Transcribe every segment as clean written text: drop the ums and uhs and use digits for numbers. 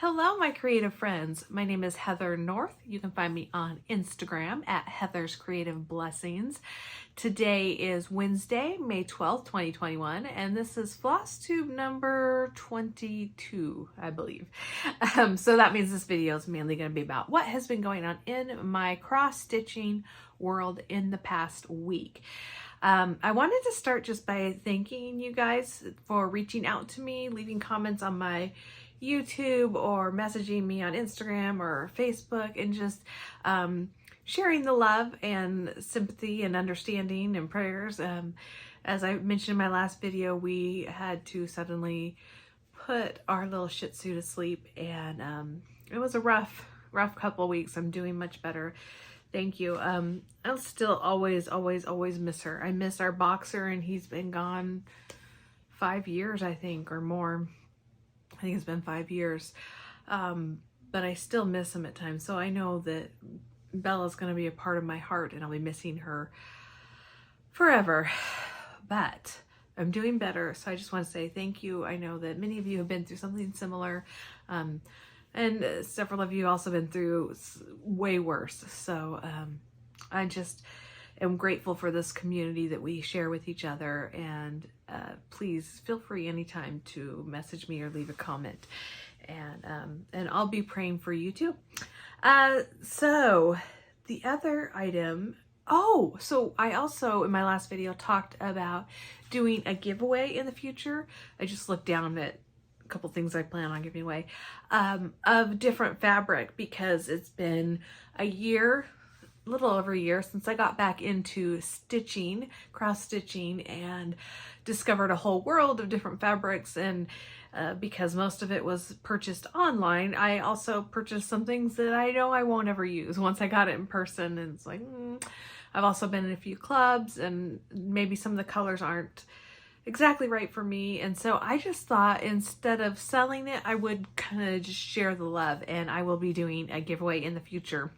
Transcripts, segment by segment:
Hello, my creative friends. My name is Heather North. You can find me on Instagram at Heather's Creative Blessings. Today is Wednesday, May 12th, 2021, and this is Flosstube number 22, I believe. So that means this video is mainly going to be about what has been going on in my cross-stitching world in the past week. I wanted to start just by thanking you guys for reaching out to me, leaving comments on my YouTube or messaging me on Instagram or Facebook, and just sharing the love and sympathy and understanding and prayers. As I mentioned in my last video, we had to suddenly put our little Shih Tzu to sleep, and it was a rough couple weeks. I'm doing much better. Thank you. I'll still always miss her. I miss our boxer, and he's been gone 5 years, I think, or more. I think it's been 5 years. But I still miss him at times. So I know that Bella's going to be a part of my heart, and I'll be missing her forever. But I'm doing better. So I just want to say thank you. I know that many of you have been through something similar. And several of you also been through way worse. So I just am grateful for this community that we share with each other. And please feel free anytime to message me or leave a comment. And I'll be praying for you too. So the other item, so I also in my last video talked about doing a giveaway in the future. I just looked down at a couple things I plan on giving away of different fabric, because it's been a little over a year since I got back into stitching, cross stitching, and discovered a whole world of different fabrics. And because most of it was purchased online, I also purchased some things that I know I won't ever use once I got it in person. And it's like, I've also been in a few clubs, and maybe some of the colors aren't exactly right for me. And so I just thought, instead of selling it, I would kind of just share the love, and I will be doing a giveaway in the future.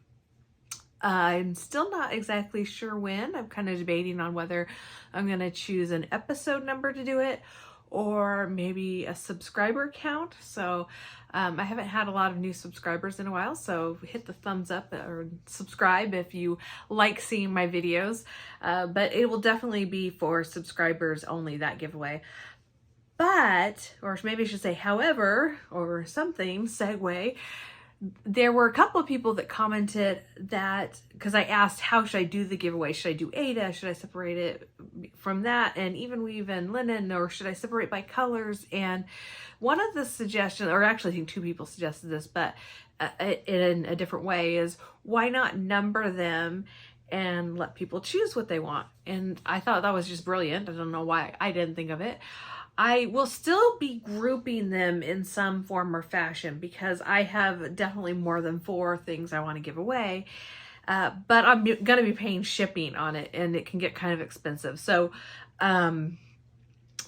I'm still not exactly sure when. I'm kind of debating on whether I'm going to choose an episode number to do it, or maybe a subscriber count. So I haven't had a lot of new subscribers in a while, so hit the thumbs up or subscribe if you like seeing my videos. But it will definitely be for subscribers only, that giveaway. But, or maybe I should say however, or something, segue, there were a couple of people that commented that, because I asked how should I do the giveaway, should I do Aida, should I separate it from that and even weave and linen, or should I separate by colors? And one of the suggestions, or actually I think two people suggested this, but in a different way, is why not number them and let people choose what they want? And I thought that was just brilliant. I don't know why I didn't think of it. I will still be grouping them in some form or fashion, because I have definitely more than 4 things I want to give away. But I'm going to be paying shipping on it, and it can get kind of expensive. So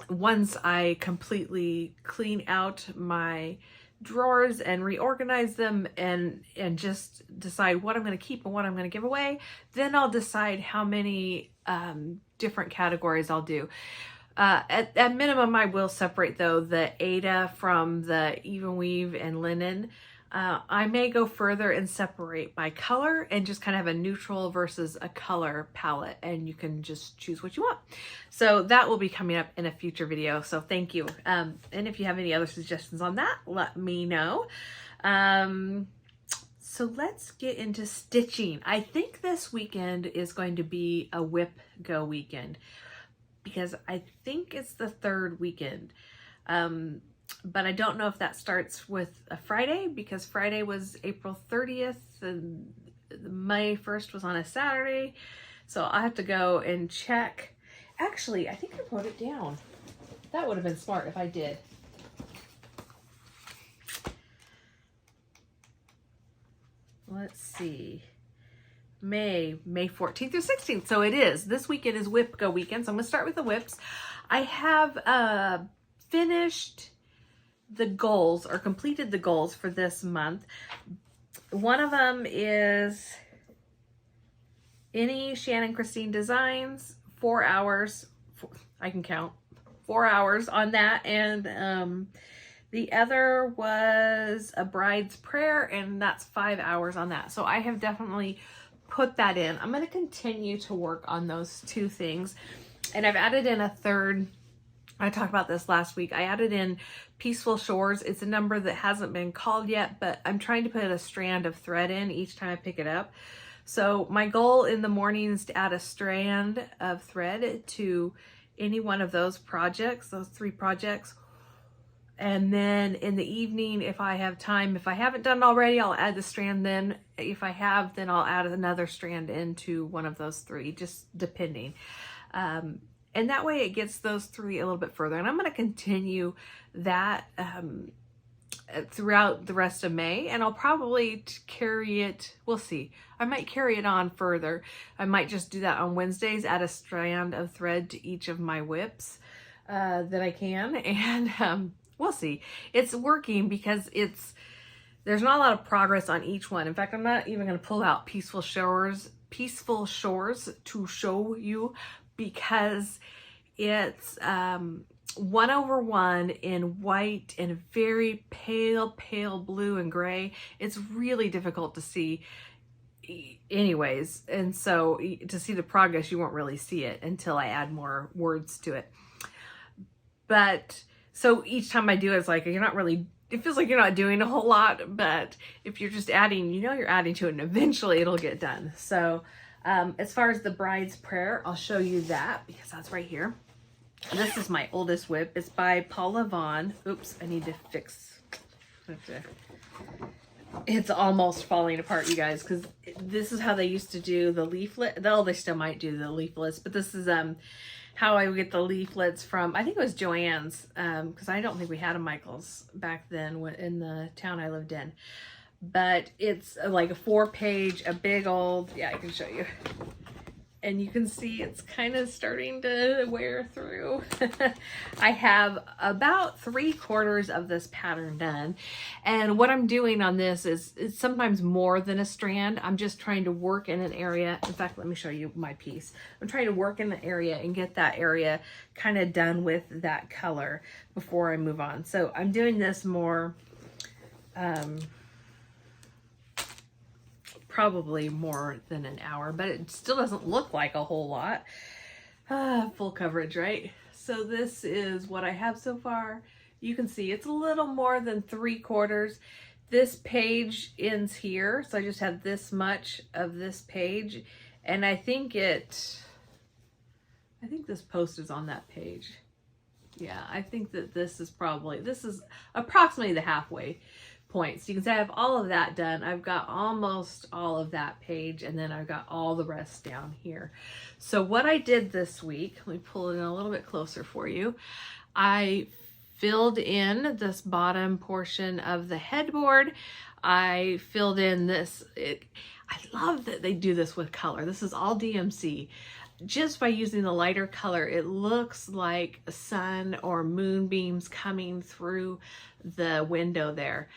once I completely clean out my drawers and reorganize them and just decide what I'm going to keep and what I'm going to give away, then I'll decide how many different categories I'll do. At minimum, I will separate, though, the Aida from the even weave and linen. I may go further and separate by color and just kind of have a neutral versus a color palette, and you can just choose what you want. So that will be coming up in a future video. So thank you. And if you have any other suggestions on that, let me know. So let's get into stitching. I think this weekend is going to be a WIPGO weekend, because I think it's the 3rd weekend. But I don't know if that starts with a Friday, because Friday was April 30th and May 1st was on a Saturday. So I'll have to go and check. Actually, I think I wrote it down. That would have been smart if I did. Let's see. May 14th through 16th. So it is. This weekend is WIPGO weekend. So I'm going to start with the WIPs. I have finished the goals, or completed the goals for this month. One of them is any Shannon Christine designs, 4 hours. I can count 4 hours on that. And The other was A Bride's Prayer, and that's 5 hours on that. So I have definitely put that in. I'm going to continue to work on those two things. And I've added in a third. I talked about this last week. I added in Peaceful Shores. It's a number that hasn't been called yet, but I'm trying to put a strand of thread in each time I pick it up. So my goal in the morning is to add a strand of thread to any one of those projects, those 3 projects. And then in the evening, if I have time, if I haven't done it already, I'll add the strand then. If I have, then I'll add another strand into one of those 3, just depending. And that way it gets those 3 a little bit further. And I'm going to continue that throughout the rest of May. And I'll probably carry it, we'll see. I might carry it on further. I might just do that on Wednesdays, add a strand of thread to each of my whips that I can. And we'll see. It's working because there's not a lot of progress on each one. In fact, I'm not even going to pull out Peaceful Shores to show you, because it's 1/1 in white and very pale blue and gray. It's really difficult to see anyways. And so to see the progress, you won't really see it until I add more words to it. But so each time I do it, it's like you're not really, it feels like you're not doing a whole lot, but if you're just adding, you know, you're adding to it, and eventually it'll get done. So as far as the Bride's Prayer, I'll show you that because that's right here. This is my oldest whip. It's by Paula Vaughn. Oops, I need to fix. It's almost falling apart, you guys, because this is how they used to do the leaflet. Though they still might do the leaflets, but this is how I would get the leaflets from, I think it was Joann's, because I don't think we had a Michael's back then in the town I lived in. But it's like a 4-page, a big old, yeah, I can show you. And you can see it's kind of starting to wear through. I have about 3/4 of this pattern done. And what I'm doing on this is it's sometimes more than a strand. I'm just trying to work in an area. In fact, let me show you my piece. I'm trying to work in the area and get that area kind of done with that color before I move on. So I'm doing this more, probably more than an hour, but it still doesn't look like a whole lot. Full coverage, right? So this is what I have so far. You can see it's a little more than 3/4. This page ends here, so I just have this much of this page, and I think this post is on that page. Yeah, I think that this is approximately the halfway point. So you can say I have all of that done. I've got almost all of that page, and then I've got all the rest down here. So what I did this week, let me pull it in a little bit closer for you. I filled in this bottom portion of the headboard. I filled in this. I love that they do this with color. This is all DMC. Just by using the lighter color, it looks like sun or moonbeams coming through the window there.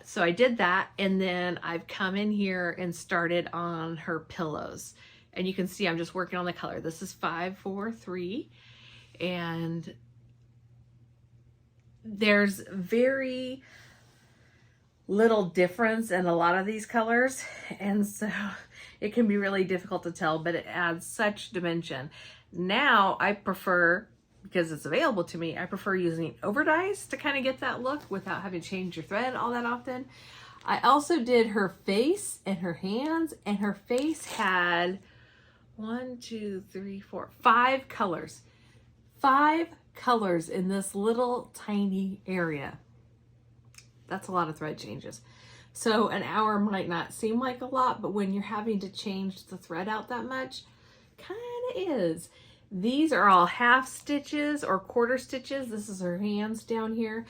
So I did that, and then I've come in here and started on her pillows. And you can see I'm just working on the color. This is 543, and there's very little difference in a lot of these colors, and so it can be really difficult to tell, but it adds such dimension. Now I prefer, because it's available to me, I prefer using overdyes to kind of get that look without having to change your thread all that often. I also did her face and her hands, and her face had 5 colors. 5 colors in this little tiny area. That's a lot of thread changes. So an hour might not seem like a lot, but when you're having to change the thread out that much, kind of is. These are all half stitches or quarter stitches. This is her hands down here.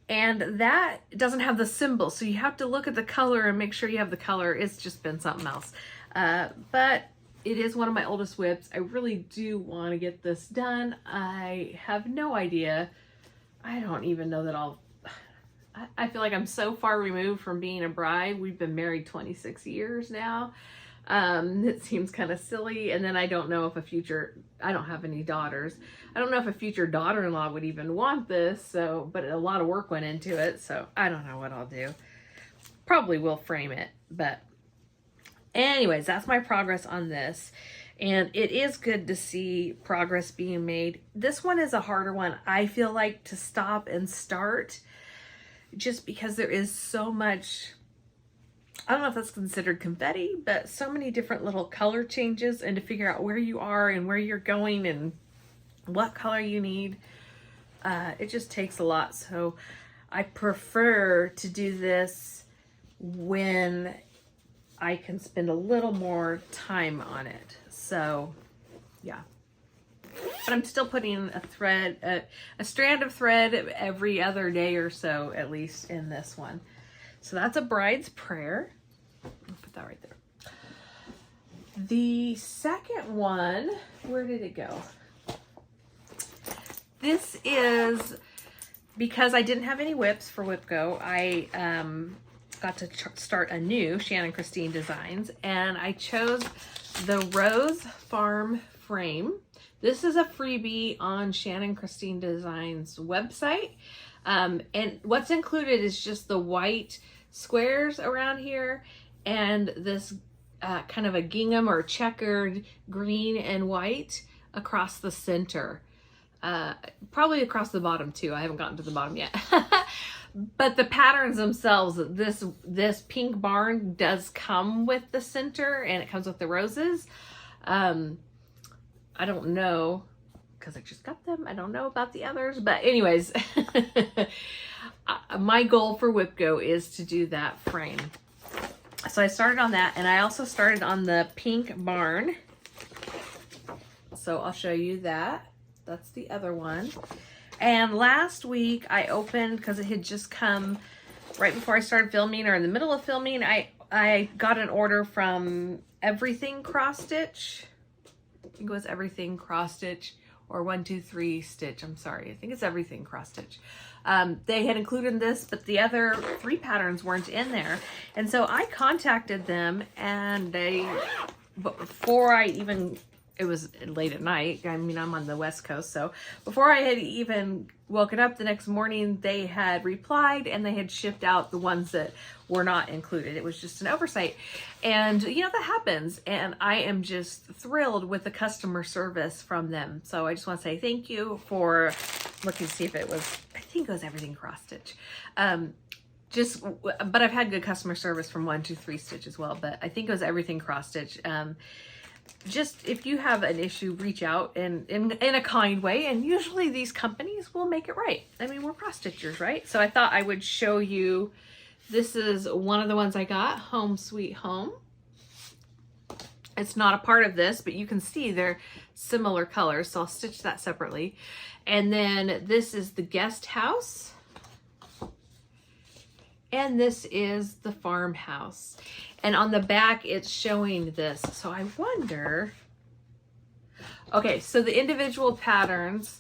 And that doesn't have the symbol, so you have to look at the color and make sure you have the color. It's just been something else. But it is one of my oldest whips. I really do want to get this done. I have no idea. I don't even know that I feel like I'm so far removed from being a bride. We've been married 26 years now. It seems kind of silly. And then I don't know if I don't have any daughters. I don't know if a future daughter-in-law would even want this. So, but a lot of work went into it. So I don't know what I'll do. Probably will frame it. But anyways, that's my progress on this. And it is good to see progress being made. This one is a harder one, I feel like, to stop and start, just because there is so much, I don't know if that's considered confetti, but so many different little color changes, and to figure out where you are and where you're going and what color you need. It just takes a lot. So I prefer to do this when I can spend a little more time on it. So yeah, but I'm still putting a strand of thread every other day or so, at least in this one. So that's a bride's prayer. I'll put that right there. The second one, where did it go? This is because I didn't have any whips for WIPGO. I got to start a new Shannon Christine Designs, and I chose the Rose Farm frame. This is a freebie on Shannon Christine Designs website. And what's included is just the white squares around here and this kind of a gingham or checkered green and white across the center. Probably across the bottom too. I haven't gotten to the bottom yet. But the patterns themselves, this pink barn does come with the center, and it comes with the roses. I don't know, because I just got them. I don't know about the others. But anyways, my goal for WIPGO is to do that frame. So I started on that, and I also started on the pink barn. So I'll show you that. That's the other one. And last week I opened, because it had just come right before I started filming, or in the middle of filming, I got an order from Everything Cross Stitch. I think it was Everything Cross Stitch, or 123 Stitch. I'm sorry. I think it's Everything Cross Stitch. They had included this, but the other 3 patterns weren't in there. And so I contacted them, and before I even, it was late at night. I mean, I'm on the West Coast. So before I had even woken up the next morning, they had replied, and they had shipped out the ones that were not included. It was just an oversight. And you know, that happens. And I am just thrilled with the customer service from them. So I just want to say thank you for looking to see if it was, I think it was Everything Cross Stitch. But I've had good customer service from 123 Stitch as well, but I think it was Everything Cross Stitch. Just if you have an issue, reach out in a kind way, and usually these companies will make it right. I mean, we're cross stitchers, right? So I thought I would show you. This is one of the ones I got, Home Sweet Home. It's not a part of this, but you can see they're similar colors, so I'll stitch that separately. And then this is the Guest House. And this is the Farmhouse. And on the back, it's showing this. So I wonder, okay, so the individual patterns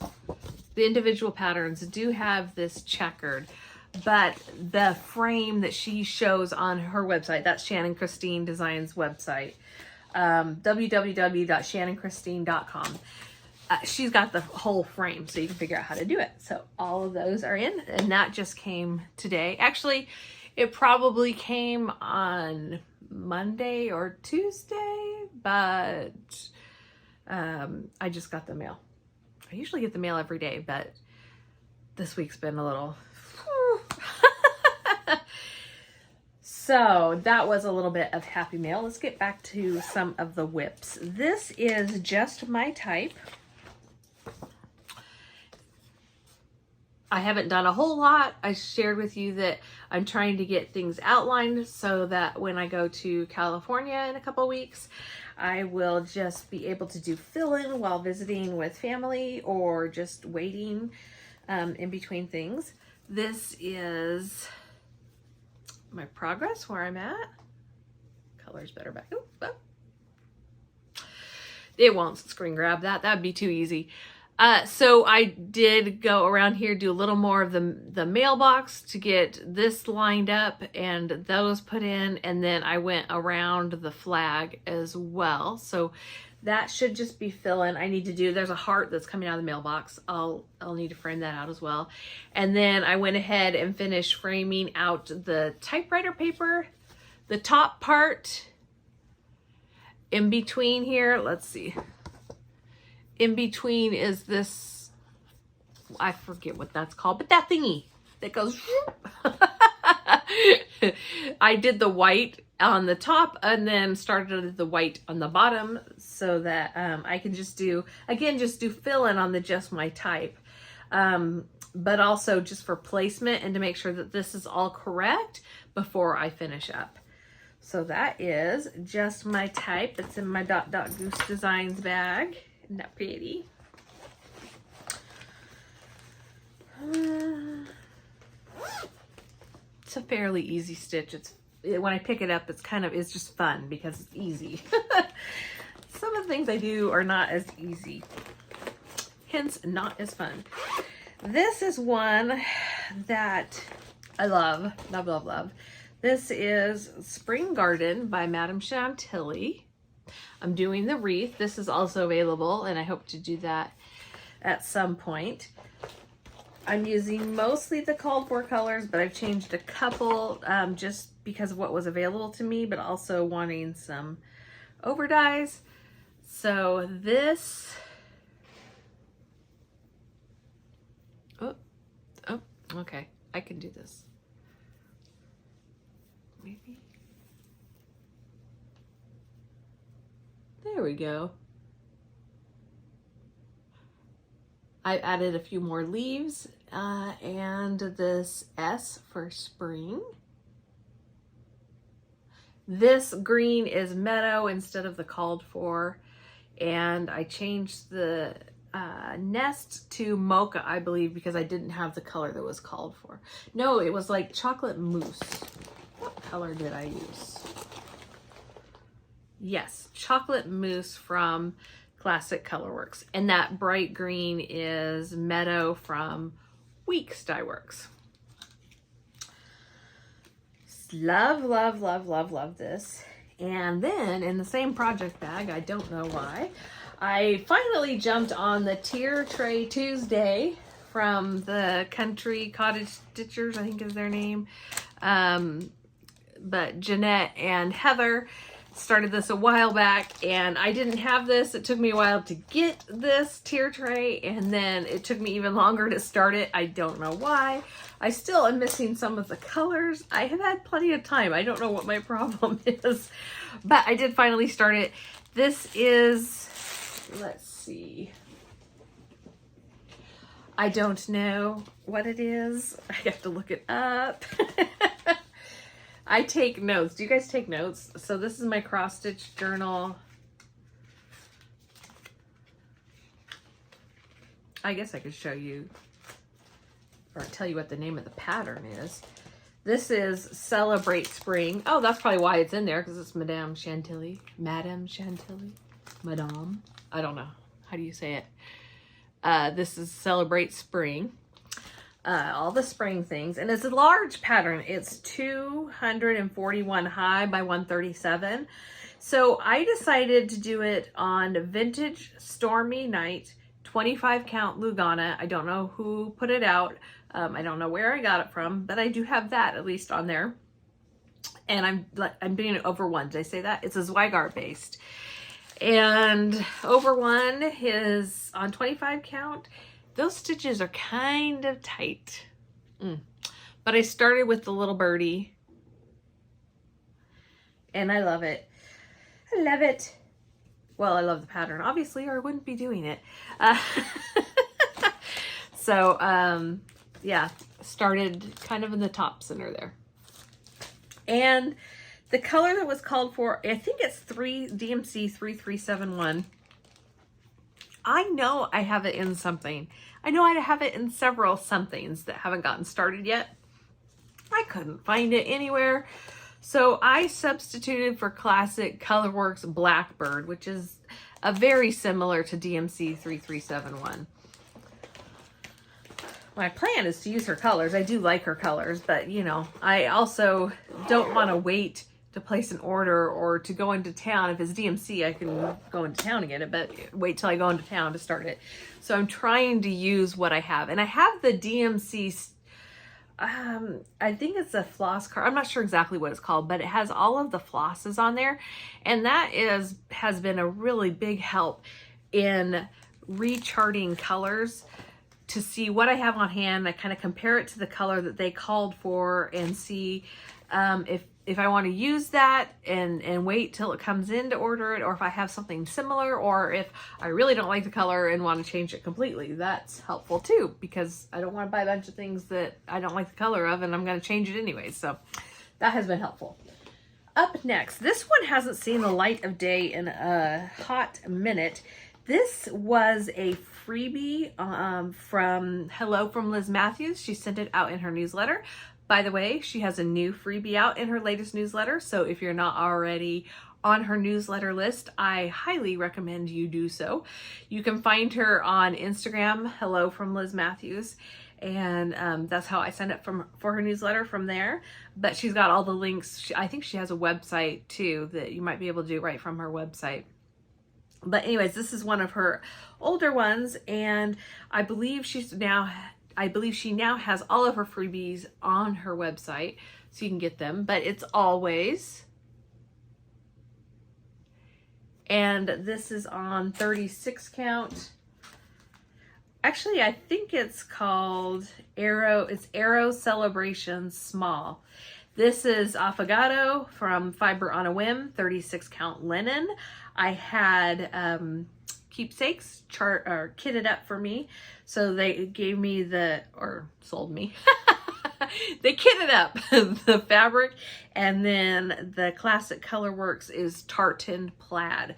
do have this checkered, but the frame that she shows on her website, that's Shannon Christine Designs website, www.shannonchristine.com. She's got the whole frame, so you can figure out how to do it. So all of those are in, and that just came today. Actually, it probably came on Monday or Tuesday, but I just got the mail. I usually get the mail every day, but this week's been a little... So that was a little bit of happy mail. Let's get back to some of the whips. This is Just My Type. I haven't done a whole lot. I shared with you that I'm trying to get things outlined so that when I go to California in a couple weeks, I will just be able to do fill-in while visiting with family or just waiting in between things. This is my progress, where I'm at. Color's better back. Ooh, oh. It won't screen grab that. That'd be too easy. So I did go around here, do a little more of the mailbox to get this lined up and those put in, and then I went around the flag as well. So that should just be filling. I need to do, there's a heart that's coming out of the mailbox. I'll need to frame that out as well. And then I went ahead and finished framing out the typewriter paper, the top part in between here. Let's see. In between is this, I forget what that's called, but that thingy that goes. I did the white on the top and then started the white on the bottom so that I can just do, again, just do fill-in on the Just My Type. But also just for placement and to make sure that this is all correct before I finish up. So that is Just My Type. It's in my Goose Designs bag. Isn't that pretty? It's a fairly easy stitch. When I pick it up, it's just fun because it's easy. Some of the things I do are not as easy, hence not as fun. This is one that I love, love, love, love. This is Spring Garden by Madame Chantilly. I'm doing the wreath. This is also available, and I hope to do that at some point. I'm using mostly the called for colors, but I've changed a couple just because of what was available to me, but also wanting some over dyes. So this, oh, okay, I can do this. Maybe. There we go. I added a few more leaves and this S for spring. This green is meadow instead of the called for, and I changed the nest to mocha, I believe, because I didn't have the color that was called for. No, it was like chocolate mousse. What color did I use? Yes, chocolate mousse from Classic Colorworks, and that bright green is meadow from Weeks Dye Works. Love, love, love, love, love this. And then in the same project bag, I don't know why, I finally jumped on the Tier Tray Tuesday from the Country Cottage Stitchers, I think is their name. But Jeanette and Heather started this a while back, and I didn't have this. It took me a while to get this tier tray, and then it took me even longer to start it. I don't know why. I still am missing some of the colors. I have had plenty of time. I don't know what my problem is, but I did finally start it. This is, let's see. I don't know what it is. I have to look it up. I take notes. Do you guys take notes? So this is my cross stitch journal. I guess I could show you or tell you what the name of the pattern is. This is Celebrate Spring. Oh, that's probably why it's in there, because it's Madame Chantilly. Madame Chantilly? Madame? I don't know. How do you say it? This is Celebrate Spring. All the spring things, and it's a large pattern. It's 241 high by 137. So I decided to do it on Vintage Stormy Night 25 count Lugana. I don't know who put it out. I don't know where I got it from, but I do have that at least on there. And I'm doing it over one. Did I say that? It's a Zweigart based, and over one is on 25 count. Those stitches are kind of tight, but I started with the little birdie, and I love it. I love it. Well, I love the pattern, obviously, or I wouldn't be doing it. So, yeah, started kind of in the top center there. And the color that was called for, I think it's DMC 3371. I know I have it in something. I know I have it in several somethings that haven't gotten started yet. I couldn't find it anywhere. So I substituted for Classic Colorworks Blackbird, which is a very similar to DMC 3371. my plan is to use her colors. I do like her colors, but you know, I also don't want to wait to place an order or to go into town. If it's DMC, I can go into town and get it, but wait till I go into town to start it. So I'm trying to use what I have. And I have the DMC, I think it's a floss card. I'm not sure exactly what it's called, but it has all of the flosses on there. And that has been a really big help in recharting colors to see what I have on hand. I kind of compare it to the color that they called for and see if I want to use that and wait till it comes in to order it, or if I have something similar, or if I really don't like the color and want to change it completely. That's helpful too, because I don't want to buy a bunch of things that I don't like the color of and I'm going to change it anyway. So that has been helpful. Up next, this one hasn't seen the light of day in a hot minute. This was a freebie from Liz Matthews. She sent it out in her newsletter. By the way, she has a new freebie out in her latest newsletter. So if you're not already on her newsletter list, I highly recommend you do so. You can find her on Instagram, Hello from Liz Matthews. And that's how I signed up for her newsletter from there. But she's got all the links. I think she has a website too that you might be able to do right from her website. But anyways, this is one of her older ones, and I believe she now has all of her freebies on her website, so you can get them. But it's always, and this is on 36 count. Actually, I think it's called Arrow. It's Arrow Celebration Small. This is Affogato from Fiber on a Whim, 36 count linen. I had keepsakes kitted up for me. So they gave me sold me. They kitted up the fabric, and then the classic Colorworks is tartan plaid.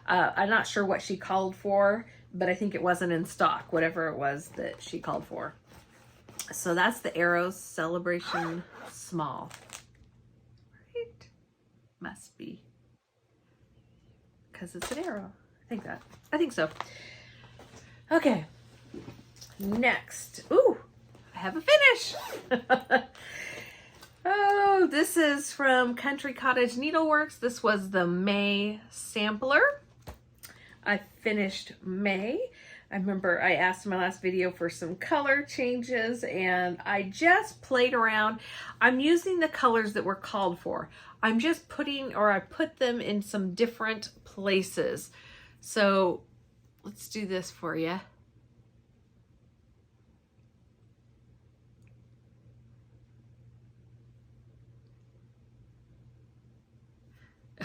I'm not sure what she called for, but I think it wasn't in stock, whatever it was that she called for. So that's the Arrow Celebration Small. Right? Must be. Because it's an arrow. I think so. Okay. Next. Ooh, I have a finish. Oh, this is from Country Cottage Needleworks. This was the May sampler. I finished May. I remember I asked in my last video for some color changes, and I just played around. I'm using the colors that were called for. I'm just I put them in some different places. So let's do this for you.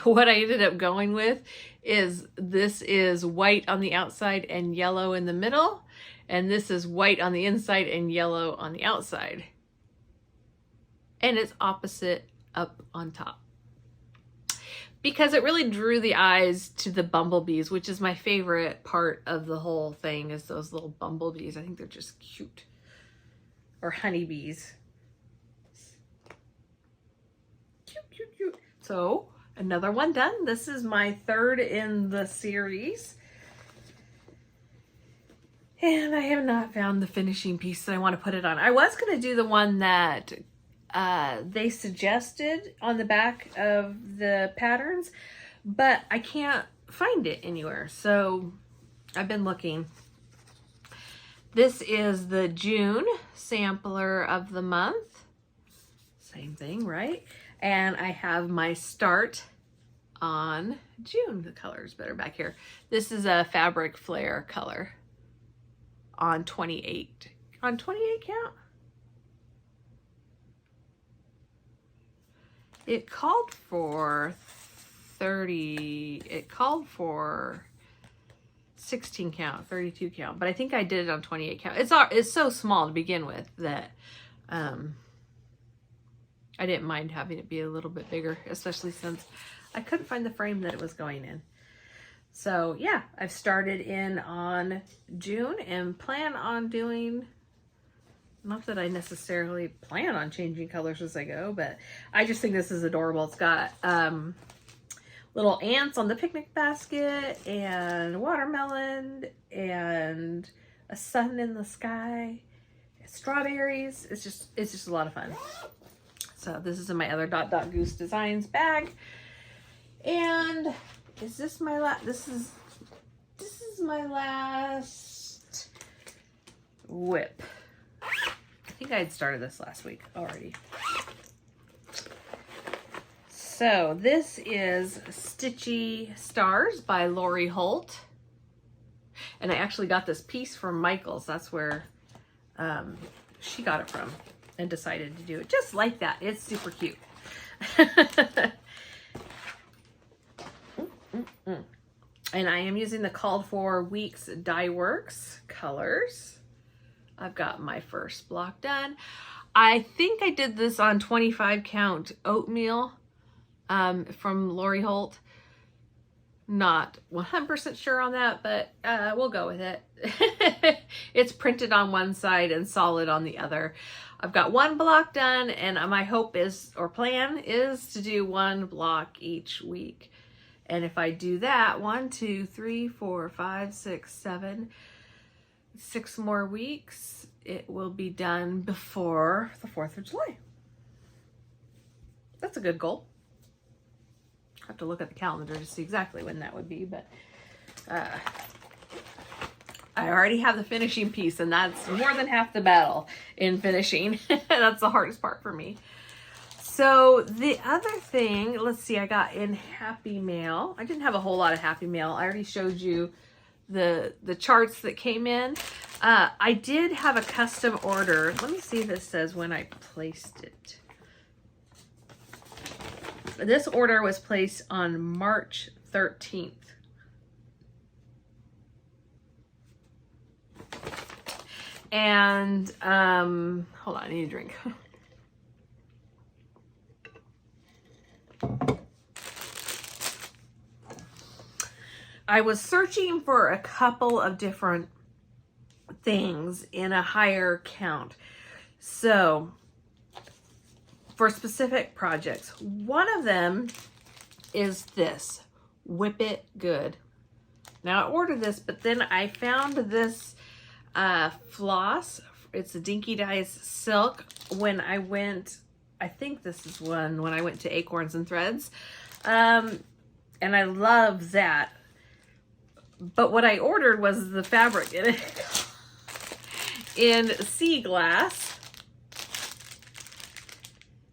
What I ended up going with is this is white on the outside and yellow in the middle, and this is white on the inside and yellow on the outside. And it's opposite up on top. Because it really drew the eyes to the bumblebees, which is my favorite part of the whole thing, is those little bumblebees. I think they're just cute. Or honeybees. Cute, cute, cute. So, another one done. This is my third in the series. And I have not found the finishing piece that I want to put it on. I was going to do the one that they suggested on the back of the patterns, but I can't find it anywhere. So I've been looking. This is the June sampler of the month. Same thing, right? And I have my start on June. The color's better back here. This is a fabric flare color on 28 count. It called for 30, it called for 16 count, 32 count, but I think I did it on 28 count. It's so small to begin with that I didn't mind having it be a little bit bigger, especially since I couldn't find the frame that it was going in. So yeah, I've started in on June and plan on doing, not that I necessarily plan on changing colors as I go, but I just think this is adorable. It's got little ants on the picnic basket and watermelon and a sun in the sky. strawberries. It's just a lot of fun. So this is in my other Dot Dot Goose Designs bag. And is this my last? This is my last WIP. I think I had started this last week already. So this is Stitchy Stars by Lori Holt. And I actually got this piece from Michael's. That's where she got it from and decided to do it just like that. It's super cute. And I am using the Called For Weeks Die Works colors. I've got my first block done. I think I did this on 25 count oatmeal from Lori Holt. Not 100% sure on that, but we'll go with it. It's printed on one side and solid on the other. I've got one block done, and my hope is, or plan is, to do one block each week. And if I do that, 1, 2, 3, 4, 5, 6, 7, 6 more weeks, it will be done before the 4th of July. That's a good goal. I have to look at the calendar to see exactly when that would be, but I already have the finishing piece, and that's more than half the battle in finishing. That's the hardest part for me. So the other thing, let's see, I got in Happy Mail. I didn't have a whole lot of Happy Mail. I already showed you the charts that came in. I did have a custom order. Let me see if this says when I placed it. This order was placed on March 13th. And, hold on, I need a drink. I was searching for a couple of different things in a higher count. So, for specific projects, one of them is this, Whip It Good. Now I ordered this, but then I found this floss. It's a Dinky Dyes Silk when I went, I think this is one when I went to Acorns and Threads. And I love that. But what I ordered was the fabric in it in sea glass.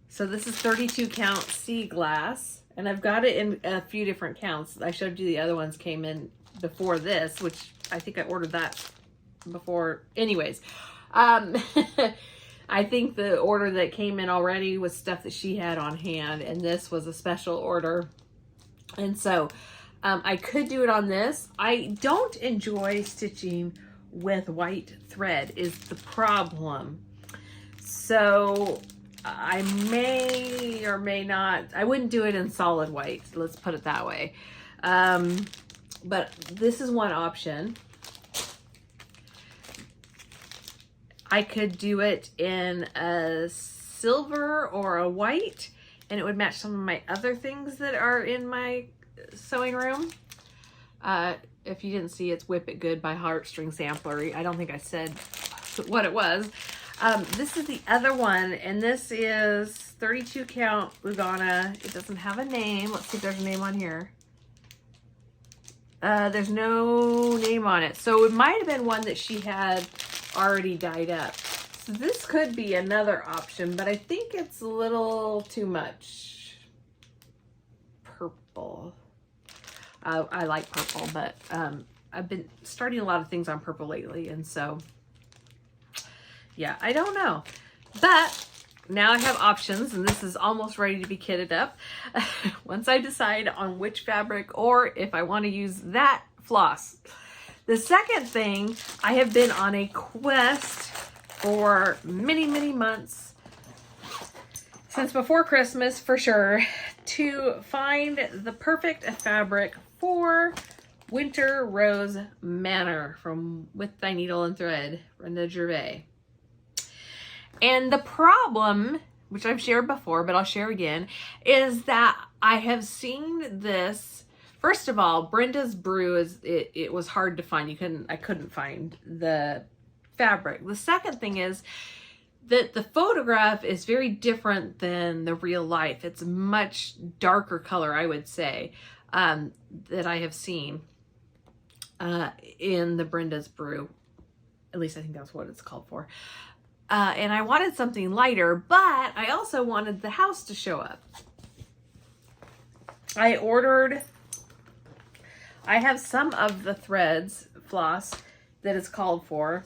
So this is 32 count sea glass, and I've got it in a few different counts. I showed you the other ones came in before this, which I think I ordered that before. Anyways, I think the order that came in already was stuff that she had on hand, and this was a special order. And so I could do it on this. I don't enjoy stitching with white thread is the problem. So I may or may not, I wouldn't do it in solid white. Let's put it that way. But this is one option. I could do it in a silver or a white, and it would match some of my other things that are in my sewing room. If you didn't see, it's Whip It Good by Heartstring Samplery. I don't think I said what it was. This is the other one, and this is 32 count Lugana. It doesn't have a name. Let's see if there's a name on here. There's no name on it. So it might have been one that she had already dyed up. So this could be another option, but I think it's a little too much purple. I like purple, but I've been starting a lot of things on purple lately, and so yeah, I don't know. But now I have options, and this is almost ready to be kitted up. Once I decide on which fabric or if I want to use that floss. The second thing, I have been on a quest for many, many months, since before Christmas for sure, to find the perfect fabric for Winter Rose Manor from With Thy Needle and Thread, Brenda Gervais. And the problem, which I've shared before, but I'll share again, is that I have seen this. First of all, Brenda's brew is it was hard to find. I couldn't find the fabric. The second thing is that the photograph is very different than the real life. It's a much darker color, I would say, that I have seen in the Brenda's Brew. At least I think that's what it's called for. And I wanted something lighter, but I also wanted the house to show up. I have some of the threads, floss, that it's called for.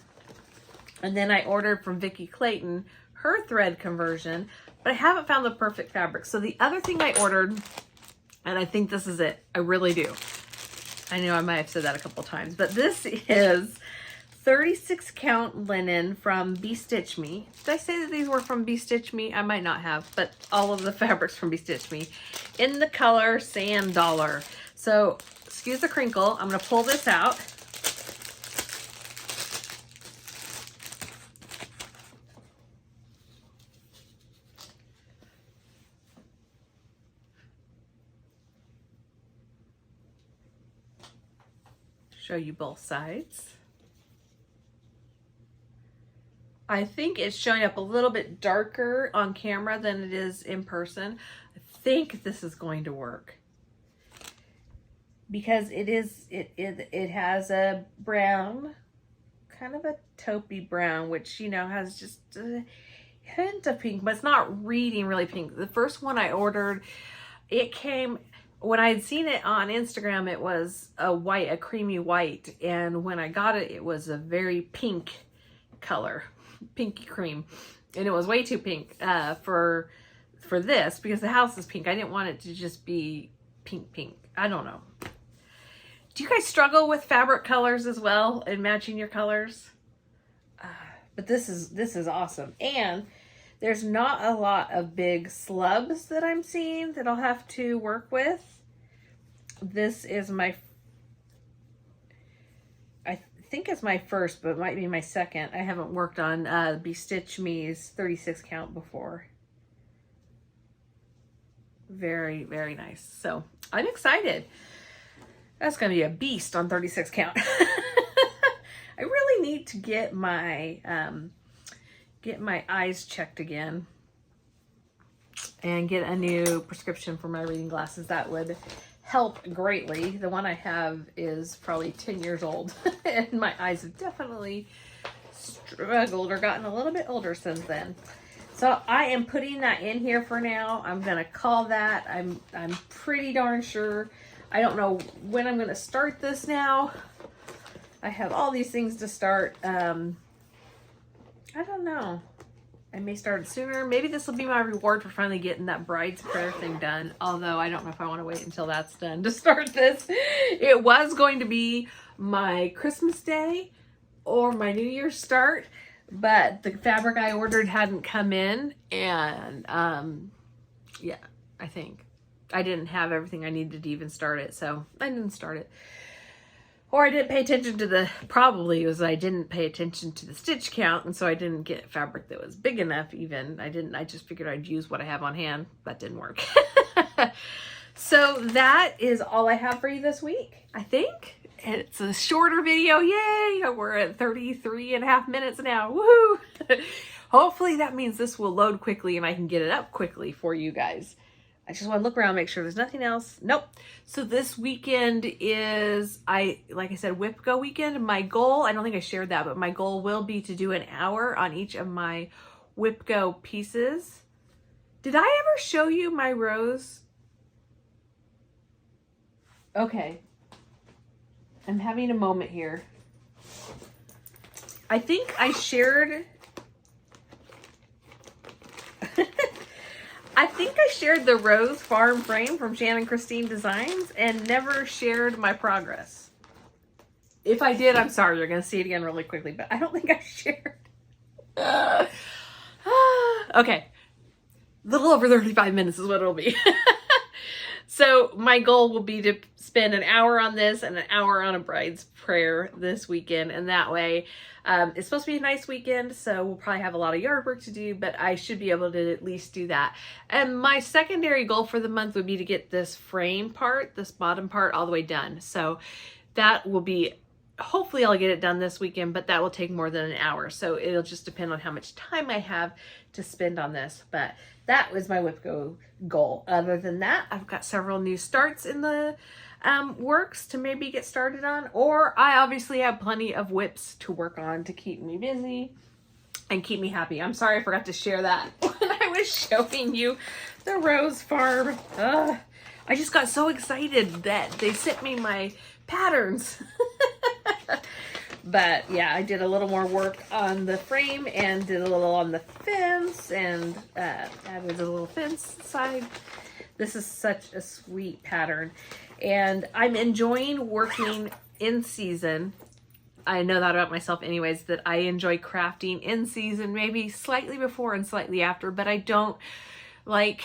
And then I ordered from Vicki Clayton her thread conversion, but I haven't found the perfect fabric. So the other thing I ordered, and I think this is it, I really do. I know I might have said that a couple times, but this is 36 count linen from Be Stitch Me. Did I say that these were from Be Stitch Me? I might not have, but all of the fabrics from Be Stitch Me in the color Sand Dollar. So excuse the crinkle, I'm gonna pull this out. Show you both sides. I think it's showing up a little bit darker on camera than it is in person. I think this is going to work because it has a brown, kind of a taupey brown, which, you know, has just a hint of pink, but it's not reading really pink. The first one I ordered, it came, when I had seen it on Instagram, it was a white, a creamy white. And when I got it, it was a very pink color, pinky cream. And it was way too pink for this, because the house is pink. I didn't want it to just be pink. I don't know. Do you guys struggle with fabric colors as well and matching your colors? But this is awesome. And there's not a lot of big slubs that I'm seeing that I'll have to work with. This is I think it's my first, but it might be my second. I haven't worked on Be Stitch Me's 36 count before. Very, very nice. So I'm excited. That's going to be a beast on 36 count. I really need to get my eyes checked again and get a new prescription for my reading glasses. That would help greatly. The one I have is probably 10 years old and my eyes have definitely struggled or gotten a little bit older since then. So I am putting that in here for now. I'm going to call that. I'm pretty darn sure. I don't know when I'm going to start this now. I have all these things to start. I don't know. I may start sooner. Maybe this will be my reward for finally getting that bride's prayer thing done. Although I don't know if I want to wait until that's done to start this. It was going to be my Christmas Day or my New Year's start, but the fabric I ordered hadn't come in, and yeah, I think I didn't have everything I needed to even start it, so I didn't start it. Or I didn't pay attention to the, probably was I didn't pay attention to the stitch count, and so I didn't get fabric that was big enough even. I just figured I'd use what I have on hand. That didn't work. So that is all I have for you this week, I think. And it's a shorter video, yay! We're at 33.5 minutes now, woohoo! Hopefully that means this will load quickly and I can get it up quickly for you guys. I just want to look around, make sure there's nothing else. Nope. So this weekend is, like I said, WIPGO weekend. My goal, I don't think I shared that, but my goal will be to do an hour on each of my WIPGO pieces. Did I ever show you my rows? Okay. I'm having a moment here. I think I shared... I think I shared the Rose Farm frame from Shannon Christine Designs and never shared my progress. If I did, I'm sorry. You're going to see it again really quickly, but I don't think I shared. Okay. A little over 35 minutes is what it'll be. So my goal will be to spend an hour on this and an hour on a bride's prayer this weekend. And that way, it's supposed to be a nice weekend, so we'll probably have a lot of yard work to do, but I should be able to at least do that. And my secondary goal for the month would be to get this frame part, this bottom part, all the way done. So that will be hopefully I'll get it done this weekend, but that will take more than an hour. So it'll just depend on how much time I have to spend on this. But that was my WIPGO goal. Other than that, I've got several new starts in the works to maybe get started on, or I obviously have plenty of whips to work on to keep me busy and keep me happy. I'm sorry I forgot to share that when I was showing you the rose farm. I just got so excited that they sent me my patterns. But yeah, I did a little more work on the frame and did a little on the fence and added a little fence side. This is such a sweet pattern and I'm enjoying working in season. I know that about myself anyways, that I enjoy crafting in season, maybe slightly before and slightly after, but I don't like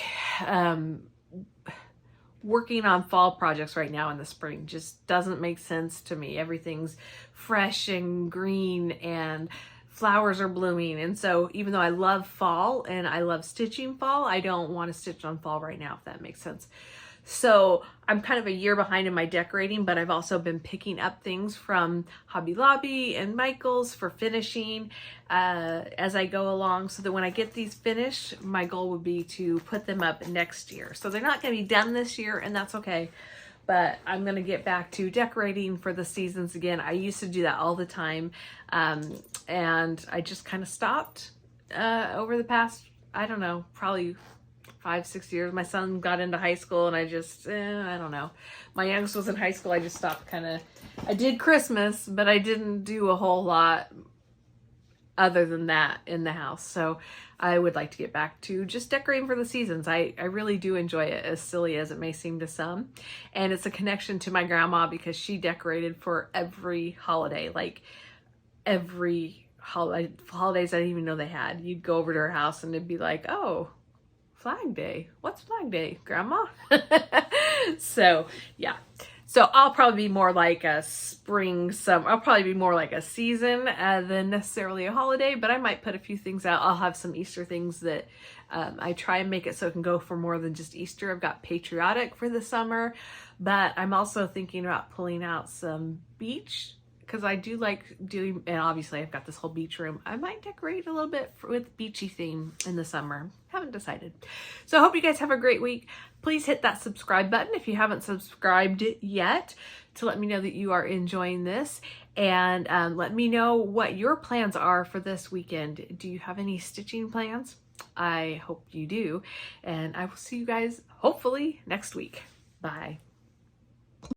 working on fall projects right now in the spring. Just doesn't make sense to me. Everything's fresh and green and flowers are blooming. And so even though I love fall and I love stitching fall, I don't want to stitch on fall right now, if that makes sense. So I'm kind of a year behind in my decorating, but I've also been picking up things from Hobby Lobby and Michael's for finishing as I go along, so that when I get these finished, my goal would be to put them up next year. So they're not going to be done this year, and that's okay. But I'm going to get back to decorating for the seasons again. I used to do that all the time, and I just kind of stopped over the past, I don't know, probably 5-6 years. My son got into high school and I just, I don't know. My youngest was in high school. I just stopped I did Christmas, but I didn't do a whole lot other than that in the house. So I would like to get back to just decorating for the seasons. I really do enjoy it, as silly as it may seem to some. And it's a connection to my grandma because she decorated for every holiday, like every holidays I didn't even know they had. You'd go over to her house and it'd be like, oh, Flag Day. What's Flag Day, Grandma? So yeah. So I'll probably be more like a I'll probably be more like a season than necessarily a holiday, but I might put a few things out. I'll have some Easter things that I try and make it so it can go for more than just Easter. I've got patriotic for the summer, but I'm also thinking about pulling out some beach, because I do like doing, and obviously I've got this whole beach room. I might decorate a little bit with beachy theme in the summer. Haven't decided. So I hope you guys have a great week. Please hit that subscribe button if you haven't subscribed yet, to let me know that you are enjoying this. And let me know what your plans are for this weekend. Do you have any stitching plans? I hope you do. And I will see you guys hopefully next week. Bye.